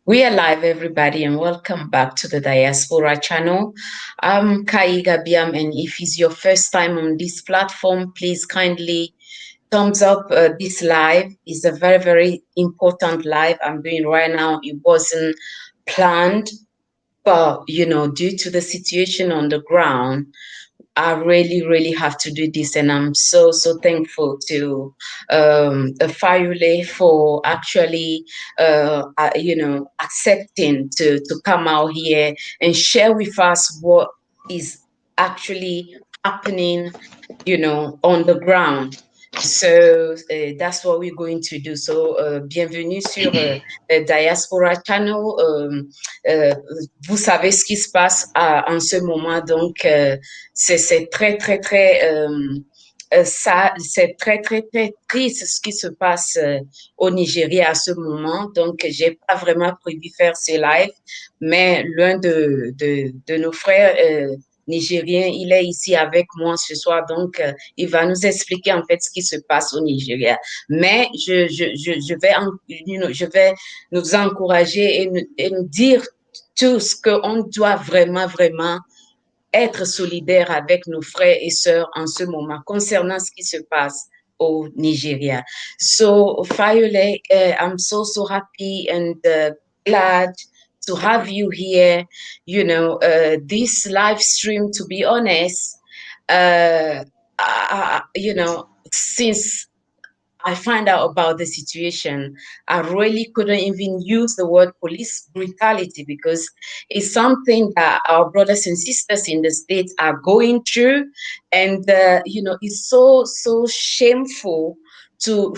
We are live, everybody, and welcome back to the Diaspora channel. I'm Kaiga Biam, and if it's your first time on this platform, please kindly thumbs up this live. It's a very, very important live I'm doing right now. It wasn't planned, but due to the situation on the ground, I really, really have to do this, and I'm so, so thankful to Fayowole for actually, accepting to come out here and share with us what is actually happening, on the ground. So that's what we're going to do. So, bienvenue sur Diaspora Channel. Euh, Vous savez ce qui se passe en ce moment, donc c'est très, très, très, ça, c'est très, très, très triste ce qui se passe au Nigeria à ce moment. Donc, j'ai pas vraiment prévu faire ces lives, mais l'un de nos frères nigériens, il est ici avec moi ce soir, donc il va nous expliquer en fait ce qui se passe au Nigeria. Mais je vais nous encourager et nous dire tous qu'on doit vraiment, vraiment être solidaire avec nos frères et sœurs en ce moment concernant ce qui se passe au Nigeria. So, Fayowole, I'm so, so happy and glad to have you here. This live stream, to be honest, since I find out about the situation, I really couldn't even use the word police brutality because it's something that our brothers and sisters in the States are going through. And, it's so, so shameful to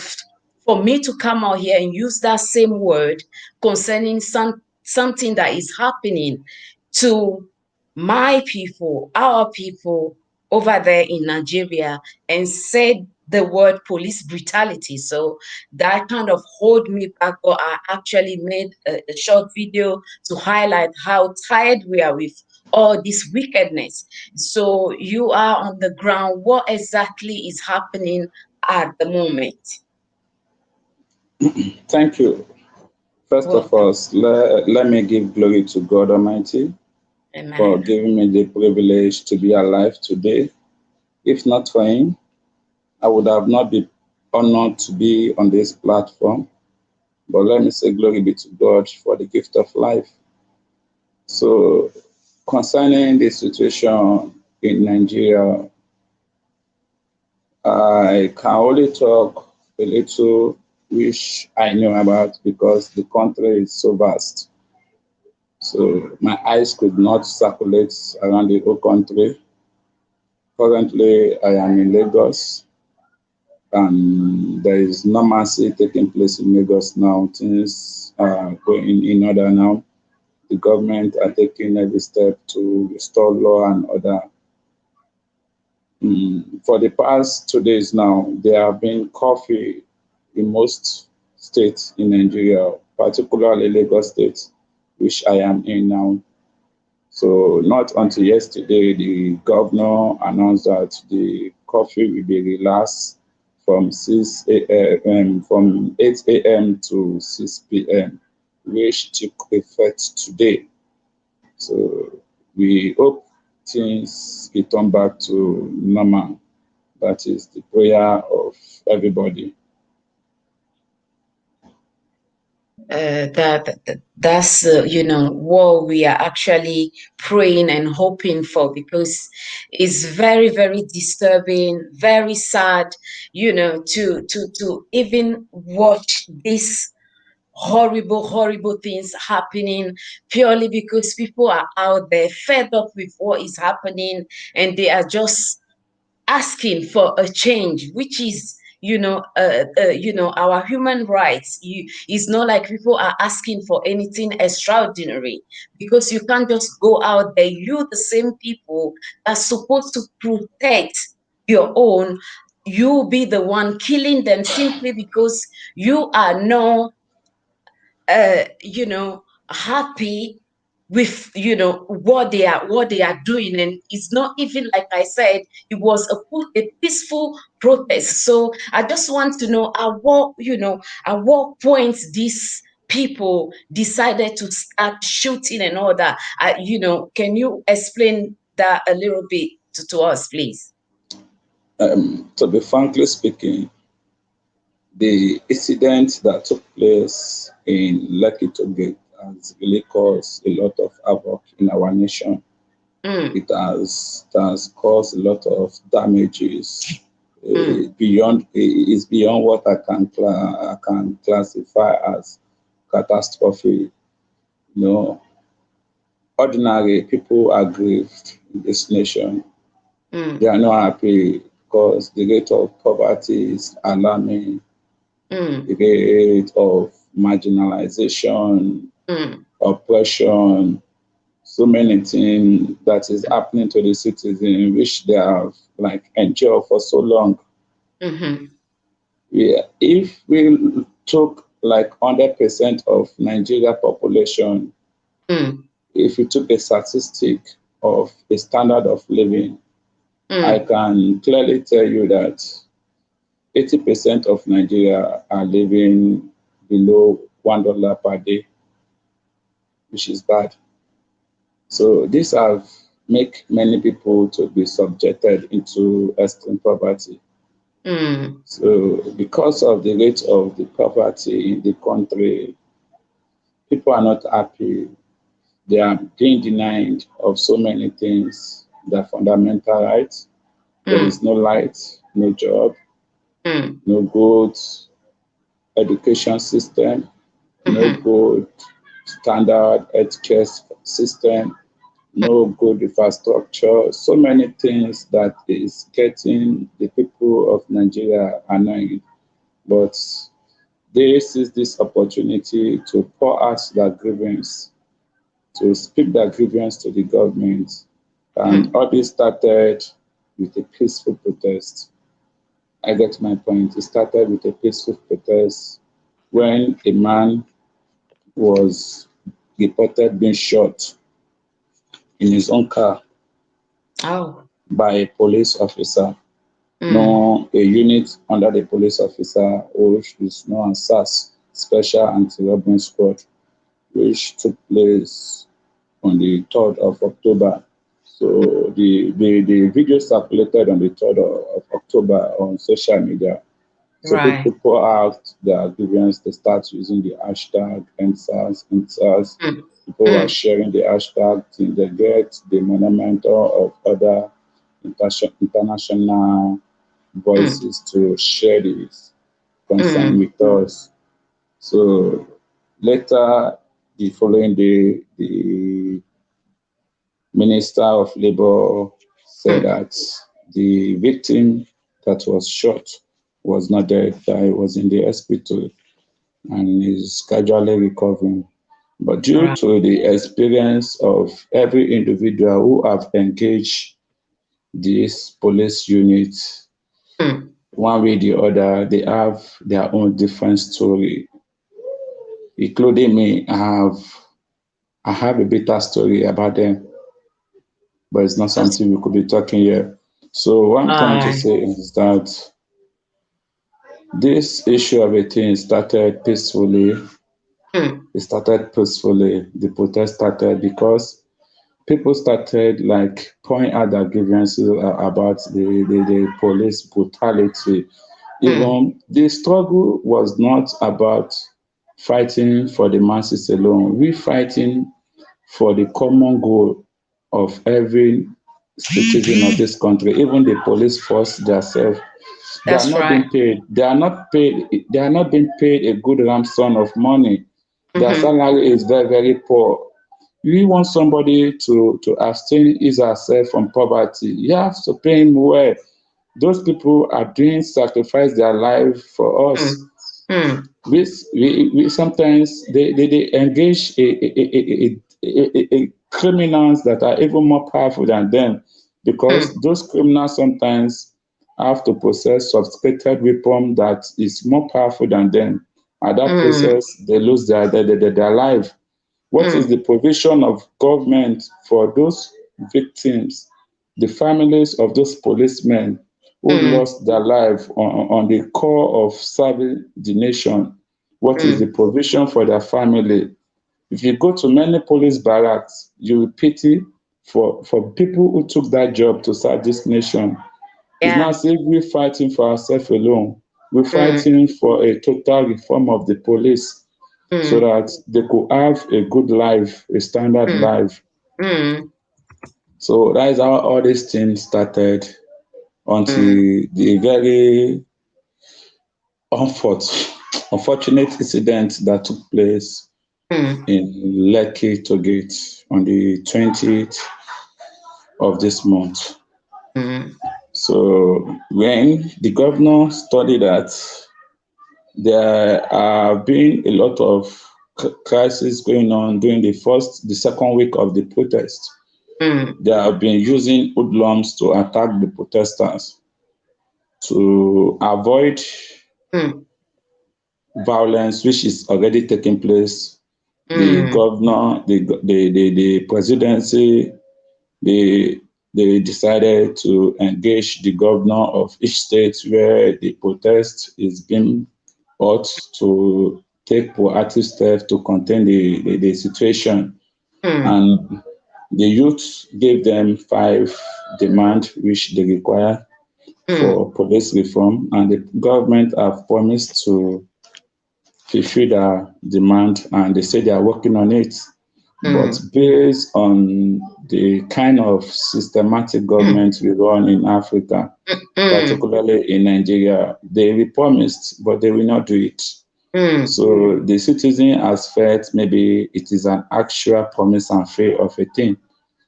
for me to come out here and use that same word concerning something that is happening to my people, our people over there in Nigeria, and said the word police brutality. So that kind of hold me back. But I actually made a short video to highlight how tired we are with all this wickedness. So you are on the ground. What exactly is happening at the moment? Thank you. First of Welcome. all, let me give glory to God Almighty for Amen. giving me the privilege to be alive today. If not for Him, I would have not been honored to be on this platform. But let me say glory be to God for the gift of life. So, concerning the situation in Nigeria, I can only talk a little which I know about because the country is so vast. So my eyes could not circulate around the whole country. Currently, I am in Lagos, and there is normalcy taking place in Lagos now. Things are going in order now. The government are taking every step to restore law and order. For the past 2 days now, there have been coffee in most states in Nigeria, particularly Lagos State, which I am in now. So not until yesterday, the governor announced that the curfew will be relaxed from 8 a.m. to 6 p.m., which took effect today. So we hope things return back to normal. That is the prayer of everybody. That's what we are actually praying and hoping for, because it's very, very disturbing, very sad, to even watch this horrible, horrible things happening purely because people are out there fed up with what is happening, and they are just asking for a change, which is, our human rights. It's not like people are asking for anything extraordinary, because you can't just go out there. You, the same people are supposed to protect your own, you be the one killing them simply because you are no happy with what they are doing. And it's not even, like I said, it was a peaceful protest. So I just want to know at what point this people decided to start shooting and all that. Can you explain that a little bit to us, please? To be frankly speaking, the incident that took place in Lekki Toge has really caused a lot of havoc in our nation. Mm, It has caused a lot of damages mm, is beyond what I can classify as catastrophe. You know, ordinary people are grieved in this nation. They mm, are not happy because the rate of poverty is alarming. mm, The rate of marginalization, mm, oppression, so many things that is happening to the citizens, which they have like endured for so long. mm-hmm, If we took like 100% of Nigeria population, mm, if we took a statistic of a standard of living, I mm. can clearly tell you that 80% of Nigeria are living below $1 per day, which is bad. So these have make many people to be subjected into extreme poverty. Mm, So because of the rate of the poverty in the country, people are not happy. They are being denied of so many things, their fundamental rights. There is mm, no light, no job, mm, no good education system, no mm-hmm, good standard healthcare system, no good infrastructure, so many things that is getting the people of Nigeria annoyed. But they seize this opportunity to pour out their grievance, to speak their grievance to the government. And mm, all this started with a peaceful protest. I get my point. It started with a peaceful protest when a man was reported being shot in his own car oh, by a police officer. mm, No, a unit under the police officer, which is known as SAS, Special Anti-Robbing Squad, which took place on the 3rd of October. So the video circulated on the 3rd of October on social media. So right, people pour out their grievance, they start using the hashtag NSAS, NSAS. mm, People are mm, sharing the hashtag till they get the monumental of other international mm, voices to share this concern mm, with us. So later, the following day, the Minister of Labour said mm, that the victim that was shot was not dead, that he was in the hospital and is gradually recovering. But due right, to the experience of every individual who have engaged this police unit, mm, one way or the other, they have their own different story, including me. I have a bitter story about them, but it's not that's something we could be talking here. So what I'm trying to right, say is that this issue of a thing started peacefully. mm, It started peacefully. The protest started because people started like pouring out their grievances about the police brutality. mm, Even the struggle was not about fighting for the masses alone. We fighting for the common goal of every citizen of this country. Even the police force themselves, they are that's not right, being paid. They are not paid. They are not being paid a good ransom of money. Their mm-hmm, salary is very, very poor. You want somebody to abstain his or herself from poverty, you have to pay him well. Those people are doing sacrifice their life for us. mm, mm, We sometimes they engage a criminals that are even more powerful than them, because mm, those criminals sometimes have to possess sophisticated weapon that is more powerful than them. At that mm, process, they lose their life. What is mm, the provision of government for those victims, the families of those policemen who mm, lost their life on the core of serving the nation? what is the provision for their family. If you go to many police barracks, you will pity for people who took that job to serve this nation. It's not Yeah. as if we're fighting for ourselves alone. We're Mm, fighting for a total reform of the police so mm, that they could have a good life, a standard mm, life. mm, So that is how all these things started mm, until the very unfortunate incident that took place mm, in Lekki Togate on the 20th of this month. mm, So when the governor studied that, there have been a lot of crises going on during the second week of the protest. mm, They have been using hoodlums to attack the protesters to avoid mm, violence, which is already taking place. The mm, governor, the presidency, they they decided to engage the governor of each state where the protest is being hot to take proactive steps to contain the situation. mm, And the youth gave them five demands which they require mm, for police reform, and the government have promised to fulfill their demand, and they say they are working on it. But mm, based on the kind of systematic mm, government we run in Africa, mm, particularly in Nigeria, they will promised, but they will not do it. mm, So the citizen has felt maybe it is an actual promise and faith of a thing.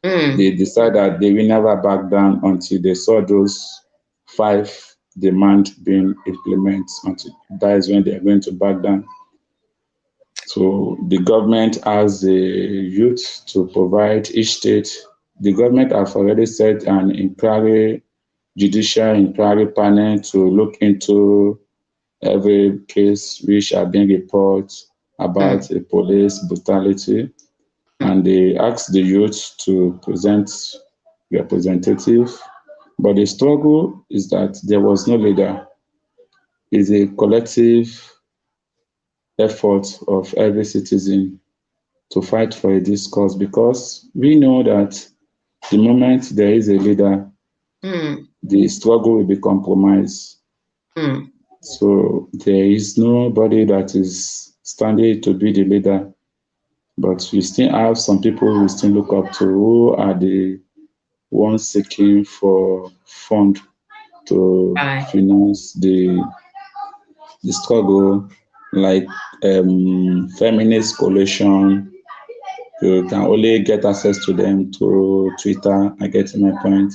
mm, They decide that they will never back down until they saw those five demand being implemented. Until that is when they are going to back down. So the government has the youth to provide each state. The government have already set an inquiry, judicial inquiry panel to look into every case which are being reported about mm, a police brutality, mm, and they ask the youth to present representative. But the struggle is that there was no leader. It's a collective effort of every citizen to fight for a discourse because we know that the moment there is a leader, mm, the struggle will be compromised. mm, So there is nobody that is standing to be the leader, but we still have some people we still look up to who are the ones seeking for fund to right. finance the struggle, like feminist coalition. You can only get access to them through Twitter. I get my point.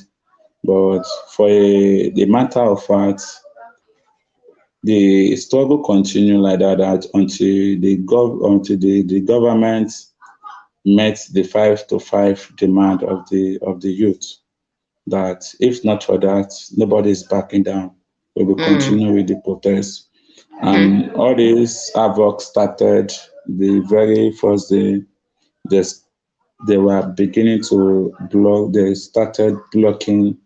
But for the matter of fact, the struggle continue like that until the government met the 5 to 5 demand of the youth. That if not for that, nobody is backing down. We will Mm, continue with the protest. mm, And all this havoc started the very first day. This, they were beginning to block. They started blocking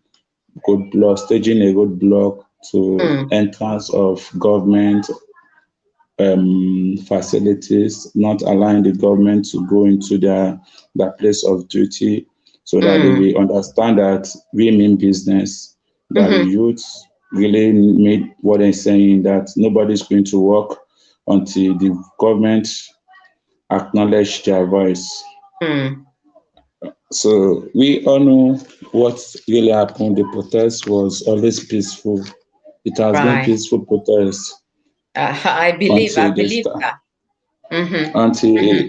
roadblock, staging a roadblock to mm, entrance of government facilities, not allowing the government to go into their place of duty so that they mm, will understand that we mean business, that the mhm, youth really made what they're saying, that nobody's going to work until the government acknowledge their voice. mm, So we all know what really happened. The protest was always peaceful. It has been right. peaceful protest I until they believe start, that. Mm-hmm.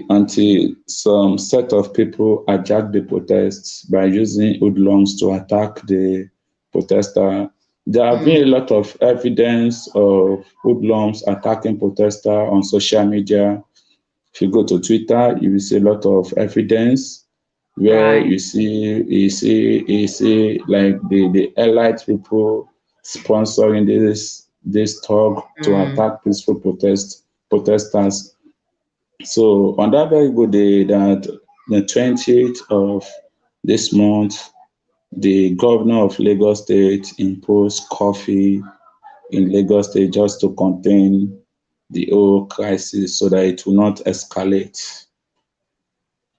until some set of people hijack the protests by using hoodlums to attack the protester. There have Mm, been a lot of evidence of hoodlums attacking protester on social media. If you go to Twitter, you will see a lot of evidence where right. you see like the elite people sponsoring this talk to Mm, attack peaceful protesters. So on that very good day, that the 20th of this month, the governor of Lagos State imposed coffee in Lagos State just to contain. the whole crisis so that it will not escalate,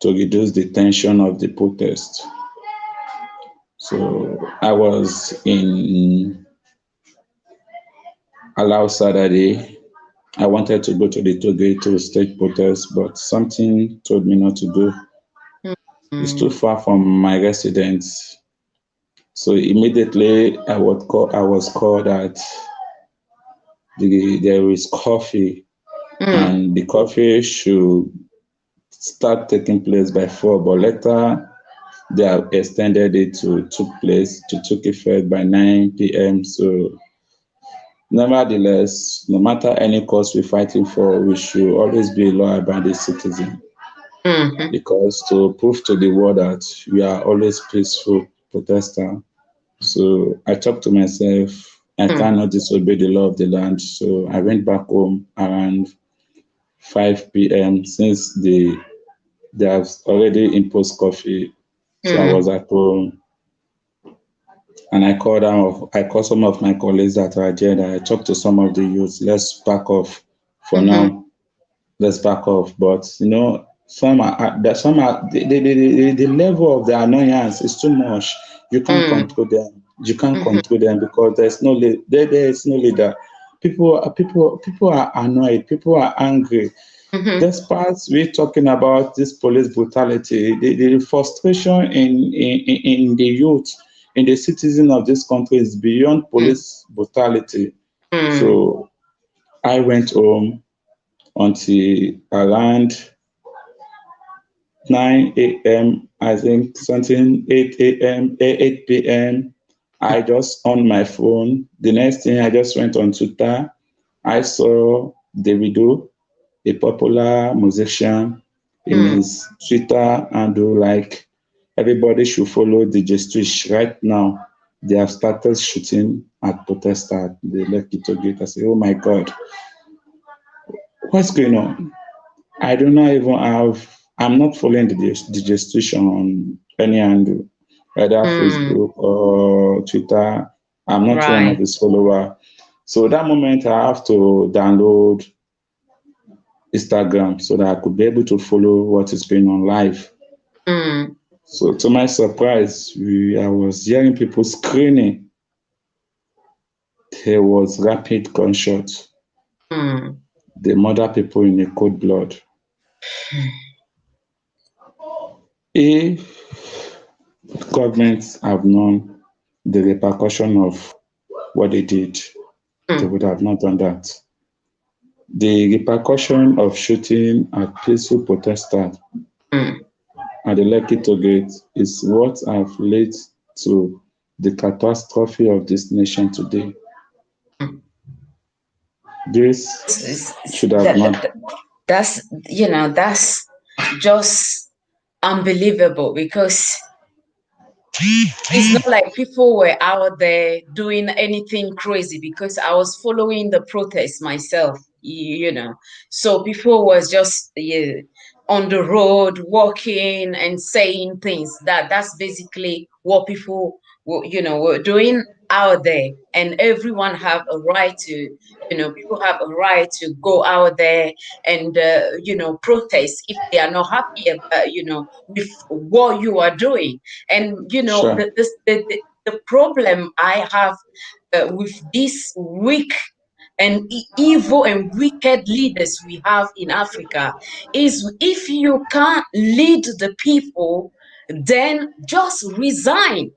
to reduce the tension of the protest. So I was in Allow Saturday. I wanted to go to the Toge to stage protest, but something told me not to go. It's too Mm, far from my residence. So immediately I was called that there is coffee mm, and the coffee should start taking place by 4, but later they have extended it to took effect by 9 p.m. So nevertheless, no matter any cause we're fighting for, we should always be a law-abiding citizen, mm, because to prove to the world that we are always peaceful protester. So I talked to myself, I mm, cannot disobey the law of the land. So I went back home around 5 p.m. since they have already imposed coffee. So I was mm, at home and I called some of my colleagues that are there. I talked to some of the youths. Let's back off for mm, now. Let's back off. But some are the level of the annoyance is too much. You can't mm, control them. You can't mhm, control them because there is no leader. People are annoyed. People are angry. mhm, Despite we talking about this police brutality, the frustration in the youth, in the citizen of this country is beyond mm, police brutality. mm, So I went home until around 9 a.m., I think something 8 a.m., 8 p.m. I just on my phone. The next thing I just went on Twitter. I saw Davido, a popular musician, in mm. his Twitter handle like everybody should follow DJ Stitch right now. They have started shooting at protesters. They left it to gate. I say, oh my God, what's going on? I do not even have, I'm not following the gestation on any handle, either Mm, Facebook or Twitter. I'm not one of right. his follower. So that moment I have to download Instagram so that I could be able to follow what is going on live. Mm, So to my surprise, I was hearing people screaming. There was rapid gunshot. mm, They murder people in a cold blood. If governments have known the repercussion of what they did, they mm, would have not done that. The repercussion of shooting at peaceful protesters mm, at the Lekki toll gate is what have led to the catastrophe of this nation today. mm. This should have That, not. that's, that's just unbelievable because it's not like people were out there doing anything crazy because I was following the protest myself, So people was just on the road walking and saying things. That's basically what people were doing out there. And everyone have a right to, people have a right to go out there and protest if they are not happy about, with what you are doing. And Sure. the problem I have with these weak and evil and wicked leaders we have in Africa is if you can't lead the people, then just resign.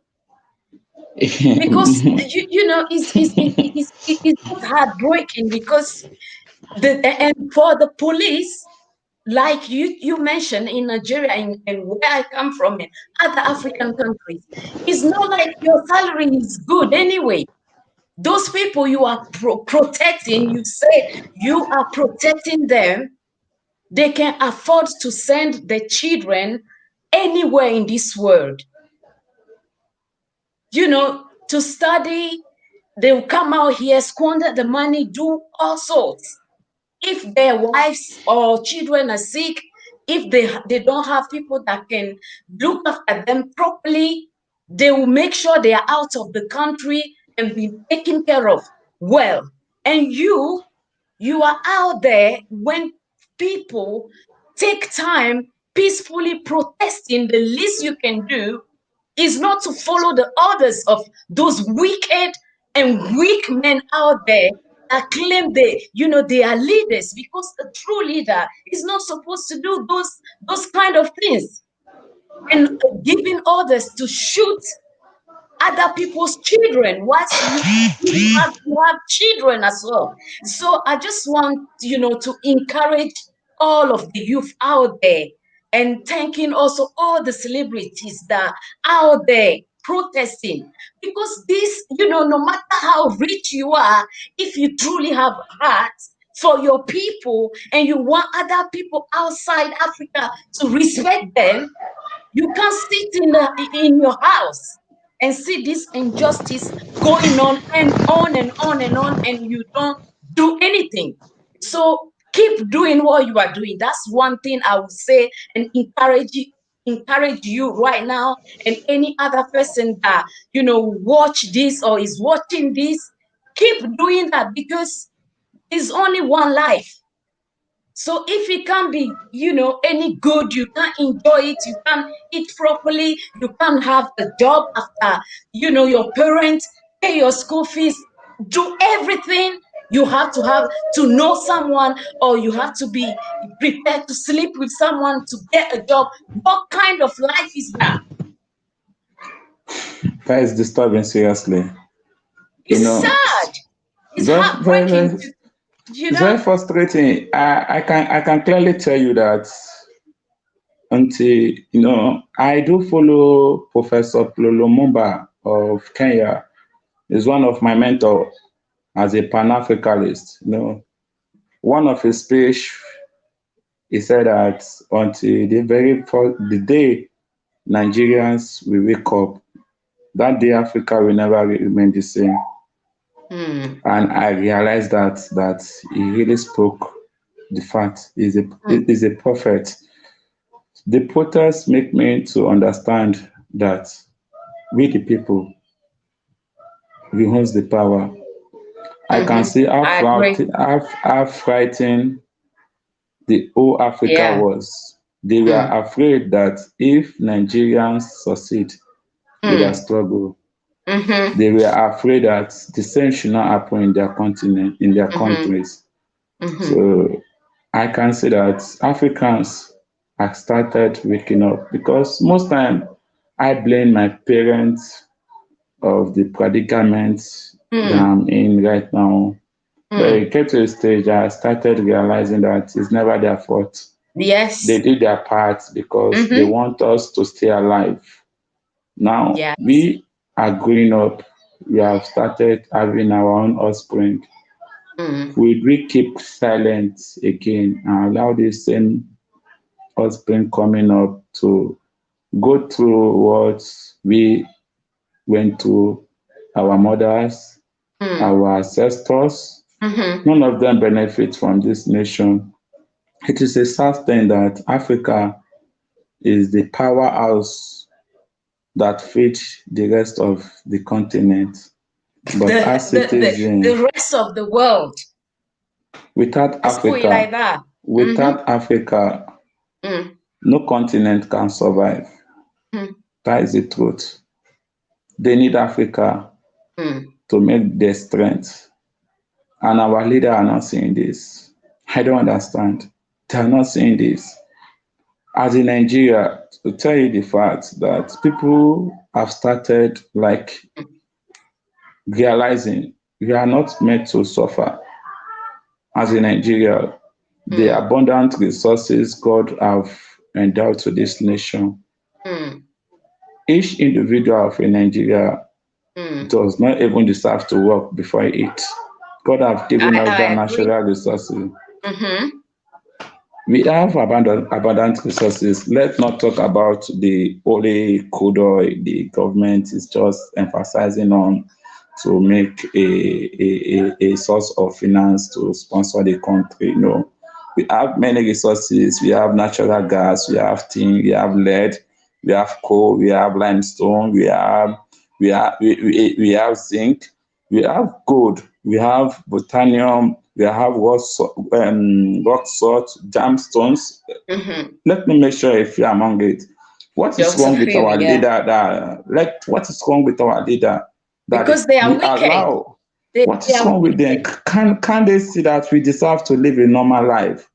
Because it's just heartbreaking because and for the police, like you mentioned in Nigeria and where I come from in other African countries, it's not like your salary is good anyway. Those people you are protecting, you say you are protecting them, they can afford to send their children anywhere in this world, to study. They will come out here, squander the money, do all sorts. If their wives or children are sick, if they don't have people that can look after them properly, they will make sure they are out of the country and be taken care of well. And You are out there when people take time peacefully protesting. The least you can do is not to follow the orders of those wicked and weak men out there that claim they are leaders, because a true leader is not supposed to do those kind of things, and giving orders to shoot other people's children whilst you have children as well. So I just want to encourage all of the youth out there, and thanking also all the celebrities that are out there protesting, because this, no matter how rich you are, if you truly have a heart for your people and you want other people outside Africa to respect them, you can't sit in your house and see this injustice going on and on and on and on, and you don't do anything. So keep doing what you are doing. That's one thing I would say, and encourage you right now, and any other person that watch this or is watching this. Keep doing that, because it's only one life. So if it can't be, any good, you can't enjoy it, you can't eat properly, you can't have a job after, your parents pay your school fees, do everything. You have to know someone, or you have to be prepared to sleep with someone to get a job. What kind of life is that? That is disturbing, seriously. It's sad. It's Very, very, heartbreaking very, to, it's very frustrating. I can clearly tell you that until I do follow Professor Lumumba of Kenya. Is one of my mentor as a Pan-Africanist. One of his speech, he said that until the day Nigerians will wake up, that day Africa will never remain the same. Mm. And I realized that he really spoke the fact. He's a prophet. The protests make me to understand that we the people, we hold the power. I can see I agree. how frightened the whole Africa Yeah. was. They were Mm. afraid that if Nigerians succeed with their Mm. struggle, Mm-hmm. they were afraid that the same should not happen in their continent, in their Mm-hmm. countries. Mm-hmm. So I can say that Africans have started waking up, because most time I blame my parents of the predicament that Mm. I'm in right now. But Mm. it came to a stage I started realizing that it's never their fault. They Yes. did their part because they Mm-hmm. want us to stay alive. Now Yes. we are growing up. We have started having our own offspring. Mm. Would we keep silent again and allow this same offspring coming up to go through what we went through, our mothers, Mm. our ancestors? Mm-hmm. None of them benefit from this nation. It is a sad thing that Africa is the powerhouse that feeds the rest of the continent. But The, as the it is the in, the rest of the world. without Let's put it like Africa, that. Mm-hmm. without Africa, Mm. no continent can survive. Mm. That is the truth. They need Africa Mm. to make their strength. And our leader are not seeing this. I don't understand. They are not seeing this. As in Nigeria, to tell you the fact that people have started like realizing we are not meant to suffer. As in Nigeria, the Mm. abundant resources God have endowed to this nation, Mm. each individual of a Nigeria Mm. does not even deserve to work before he eats. God have given us I that agree. natural resources. Mm-hmm. We have abundant resources. Let's not talk about the only crude oil the government is just emphasizing on to make a source of finance to sponsor the country. No, we have many resources. We have natural gas, we have tin, we have lead, we have coal, we have limestone, we have zinc, we have gold, we have botanium, They have rock salt, gemstones. Mm-hmm. Let me make sure if you're among it. What is Just a wrong with few, our yeah. leader? What is wrong with our leader that Because they are we wicked. allow? They, What they is are wrong with them? wicked. Can they see that we deserve to live a normal life?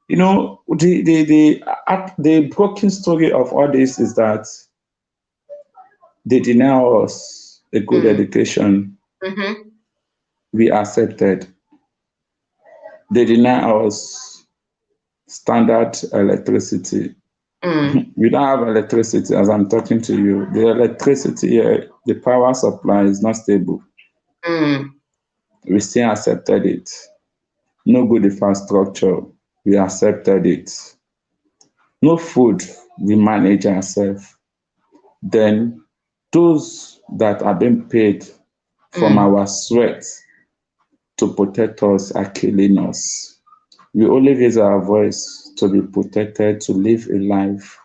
You know, the broken story of all this is that they deny us a good Mm. education. Mm-hmm. We accepted. They deny us standard electricity. Mm. We don't have electricity as I'm talking to you. The electricity here, the power supply is not stable. Mm. We still accepted it. No good infrastructure. We accepted it. No food. We manage ourselves. Then those that are being paid from Mm. our sweat to protect us are killing us. We only raise our voice to be protected, to live a life.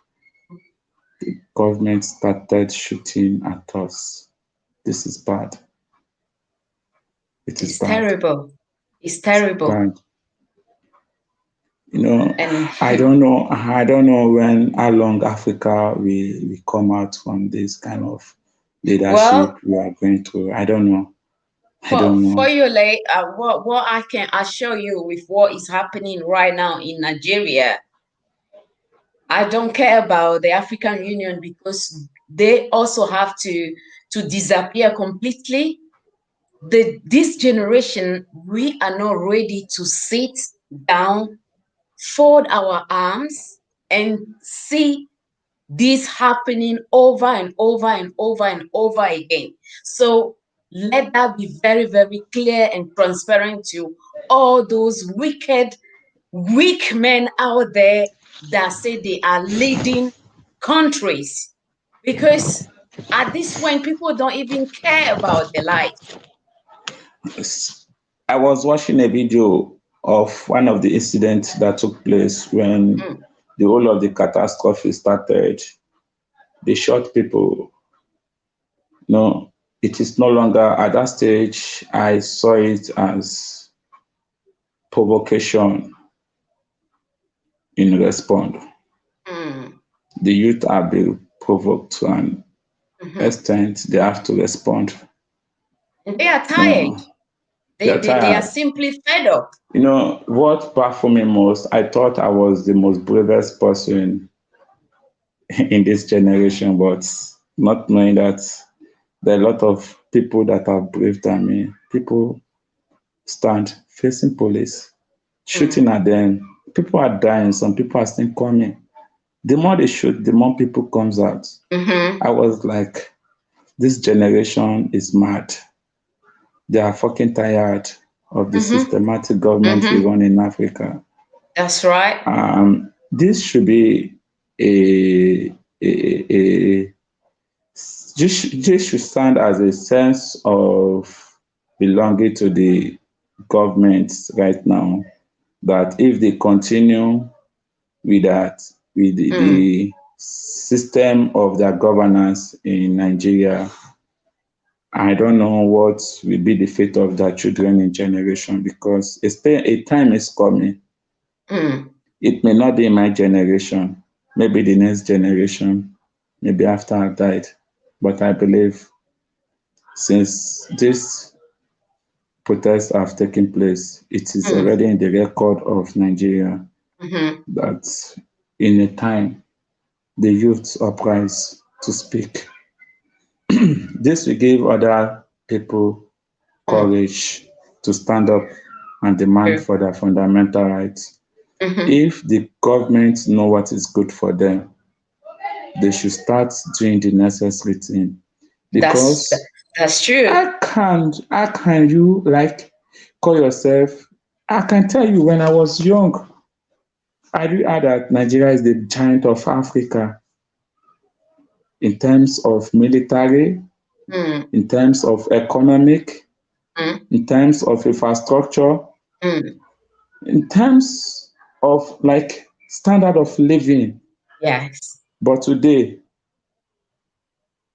Government started shooting at us. This is bad. It is It's bad. terrible. It's It's terrible. bad. You know, And I don't know. I don't know when, how long Africa we come out from this kind of leadership well, we are going through. I don't know. I for don't know. Fayowole, what I can assure you with what is happening right now in Nigeria, I don't care about the African Union because they also have to disappear completely. This generation, we are not ready to sit down, fold our arms, and see this happening over and over and over and over again. So let that be very, very clear and transparent to all those wicked, weak men out there that say they are leading countries. Because at this point, people don't even care about their life. I was watching a video of one of the incidents that took place when Mm, the whole of the catastrophe started. They shot people. No, it is no longer at that stage. I saw it as provocation in response. mm, The youth are being provoked to an mhm. extent they have to respond. And they are tired. No, they They, are they, they are tired. simply fed up. You know what baffled me most? I thought I was the most bravest person in this generation, but not knowing that there are a lot of people that are brave than me. People stand facing police, shooting Mm, at them. People are dying. Some people are still coming. The more they shoot, the more people comes out. mhm, I was like, this generation is mad. They are fucking tired of the mhm, systematic government we mhm. run in Africa. That's right. This should be a this should stand as a sense of belonging to the government right now. That if they continue with that, with Mm, the system of their governance in Nigeria, I don't know what will be the fate of their children in generation because a time is coming. mm. It may not be in my generation, maybe the next generation, maybe after I've died. But I believe since this protests have taken place, it is Mm, already in the record of Nigeria mhm, that in a time the youth uprise to speak. This will give other people mm. courage to stand up and demand True. for their fundamental rights. Mhm. If the government know what is good for them, they should start doing the necessary thing. That's Because that's true. how can you like call yourself? I can tell you when I was young, I really heard that Nigeria is the giant of Africa in terms of military, Mm, in terms of economic, mm, in terms of infrastructure, mm. in terms of like standard of living. Yes. But today,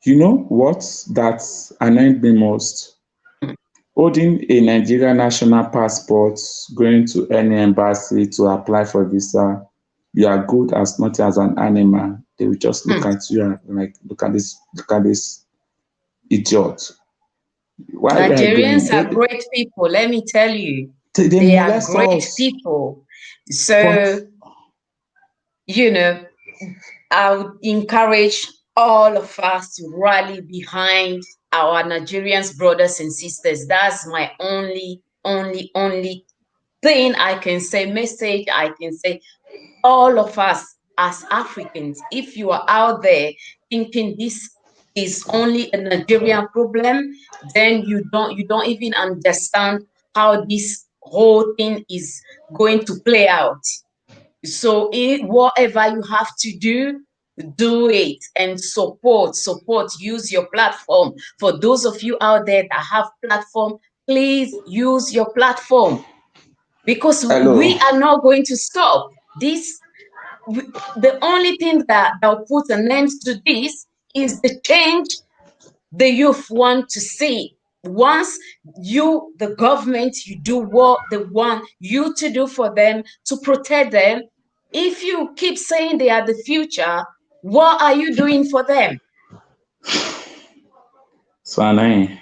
you know what that annoyed me most? Holding a Nigerian national passport, going to any embassy to apply for visa, you are good as much as an animal. They will just look at you and like, look at this idiot. Why are you going? Nigerians are great people, let me tell you. They They are molest great us. people. But So, you know, I would encourage all of us to rally behind our Nigerians brothers and sisters. That's my only thing I can say, message I can say. All of us as Africans, if you are out there thinking this is only a Nigerian problem, then you don't even understand how this whole thing is going to play out. So whatever you have to do it and support, use your platform. For those of you out there that have platform, please use your platform, because hello, we are not going to stop this. The only thing that will put an end to this is the change the youth want to see. Once you, the government, you do what they want you to do for them to protect them. If you keep saying they are the future, what are you doing for them? so annoying.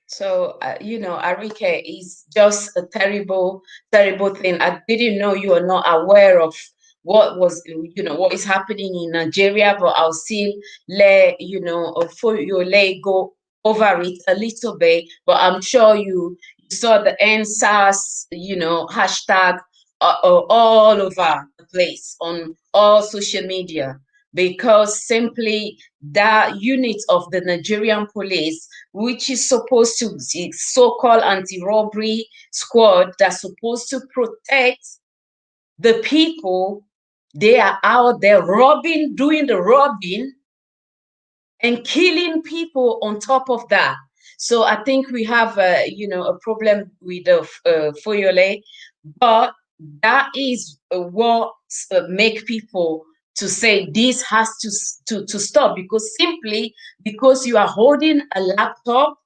So, Arike, is just a terrible thing. I didn't know you are not aware of what is happening in Nigeria, but I'll still Fawoyole go over it a little bit. But I'm sure you saw the NSAS, hashtag all over the place on all social media, because simply that unit of the Nigerian police, which is supposed to be so-called anti-robbery squad that's supposed to protect the people, they are out there robbing, doing the robbing, and killing people on top of that. So I think we have a problem with Fayowole, but that is what make people to say this has to stop, because simply because you are holding a laptop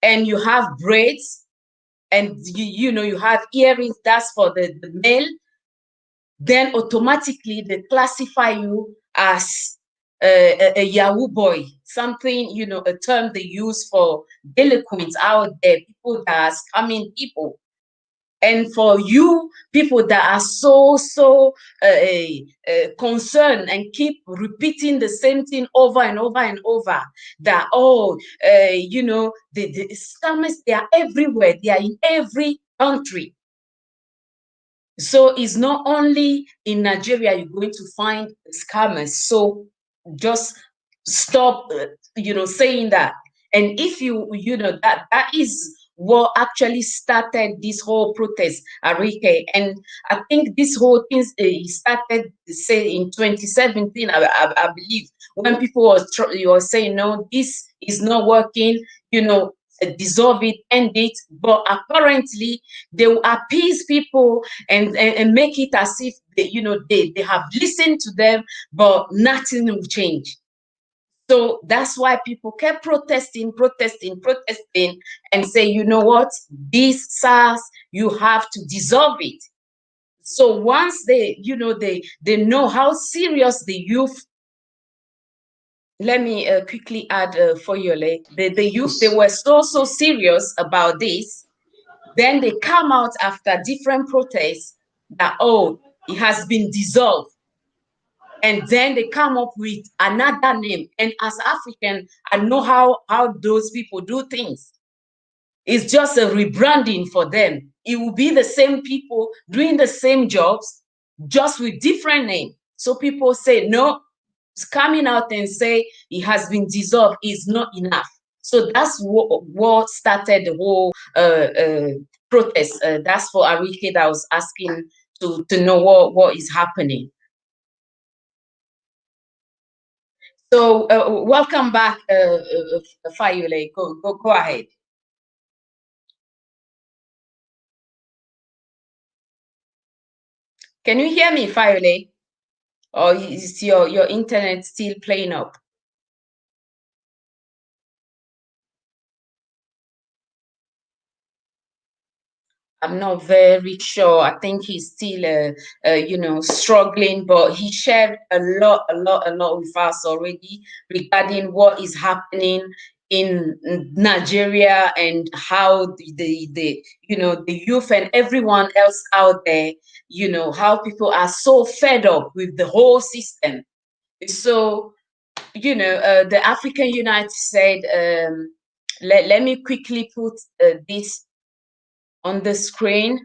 and you have braids and you have earrings, that's for the male, then automatically they classify you as a Yahoo boy, something, a term they use for delinquents out there, people that are scamming people. And for you, people that are concerned and keep repeating the same thing over and over and over, that, the scammers, they are everywhere, they are in every country. So it's not only in Nigeria you're going to find scammers. So just stop, saying that. And if that is what actually started this whole protest, Arike. And I think this whole thing started, say, in 2017, I believe, when people were saying, no, this is not working, dissolve it, end it. But apparently they will appease people and make it as if they have listened to them, but nothing will change. So that's why people kept protesting, and say, you know what, this SARS, you have to dissolve it. So once they know how serious the youth, let me quickly add, Fayowole, the youth, they were so serious about this. Then they come out after different protests that, oh, it has been dissolved. And then they come up with another name. And as African, I know how those people do things. It's just a rebranding for them. It will be the same people doing the same jobs, just with different name. So people say, no, it's coming out and say it has been dissolved is not enough. So that's what started the whole protest. That's for Arike that I was asking to know what is happening. So welcome back, Fayowole. Go ahead. Can you hear me, Fayowole? Or is your internet still playing up? I'm not very sure. I think he's still, struggling, but he shared a lot with us already regarding what is happening in Nigeria and how the youth and everyone else out there, how people are so fed up with the whole system. So, the African Unite said, let me quickly put this on the screen.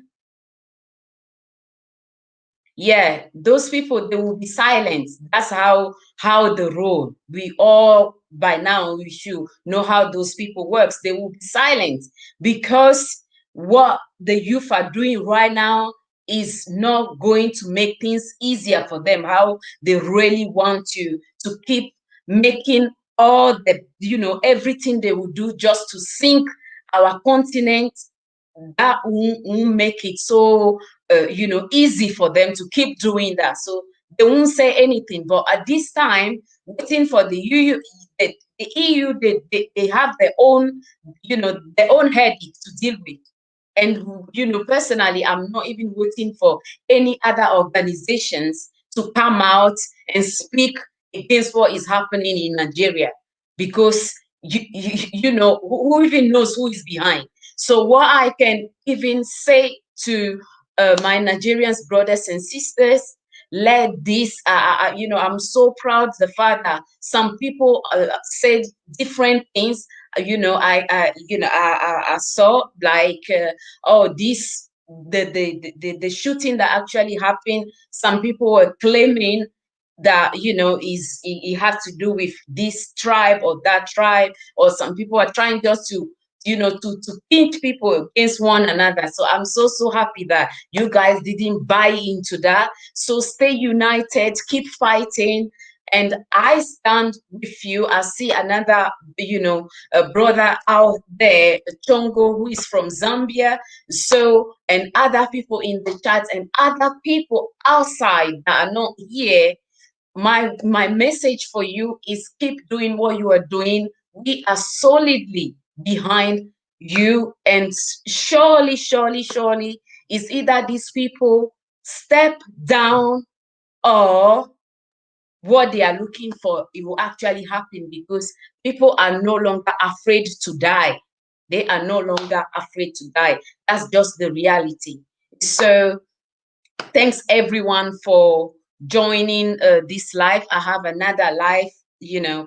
Yeah, those people, they will be silent. That's how the road. We all by now we should know how those people works. They will be silent because what the youth are doing right now is not going to make things easier for them. How they really want to keep making all the everything they will do just to sink our continent. That won't make it so easy for them to keep doing that. So they won't say anything. But at this time, waiting for the EU, the EU, they have their own, their own headache to deal with. And personally, I'm not even waiting for any other organizations to come out and speak against what is happening in Nigeria, because who even knows who is behind. So what I can even say to my Nigerians brothers and sisters, let this I'm so proud the fact that some people said different things. I saw like oh, this the shooting that actually happened. Some people were claiming that is it had to do with this tribe or that tribe, or some people are trying just to to pit people against one another. So I'm so happy that you guys didn't buy into that. So stay united, keep fighting, and I stand with you. I see another a brother out there, Chongo, who is from Zambia. So, and other people in the chat and other people outside that are not here. My message for you is keep doing what you are doing. We are solidly behind you, and surely is either these people step down, or what they are looking for, it will actually happen, because people are no longer afraid to die. They are no longer afraid to die. That's just the reality. So thanks everyone for joining this live. I have another live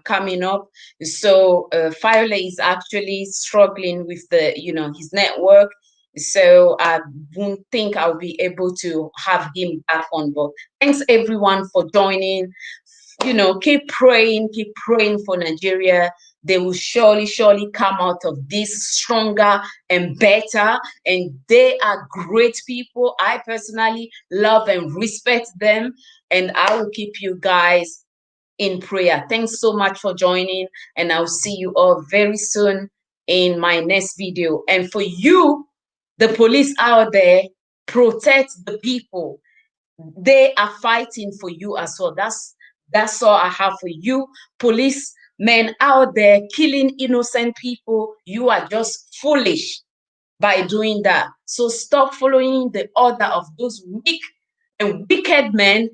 coming up. So Fayowole is actually struggling with the his network, so I won't think I'll be able to have him back on. But thanks everyone for joining. Keep praying for Nigeria. They will surely come out of this stronger and better. And they are great people. I personally love and respect them. And I will keep you guys in prayer. Thanks so much for joining. And I'll see you all very soon in my next video. And for you, the police out there, protect the people. They are fighting for you as well. That's all I have for you. Policemen out there killing innocent people, you are just foolish by doing that. So stop following the order of those weak and wicked men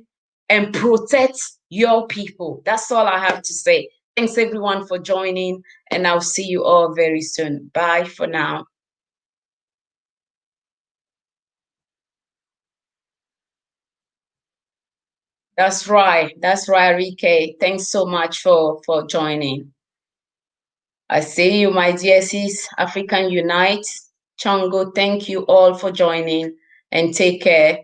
and protect your people. That's all I have to say. Thanks everyone for joining, and I'll see you all very soon. Bye for now. That's right. That's right, Rike. Thanks so much for joining. I see you, my dear sis. African Unite. Chongo, thank you all for joining, and take care.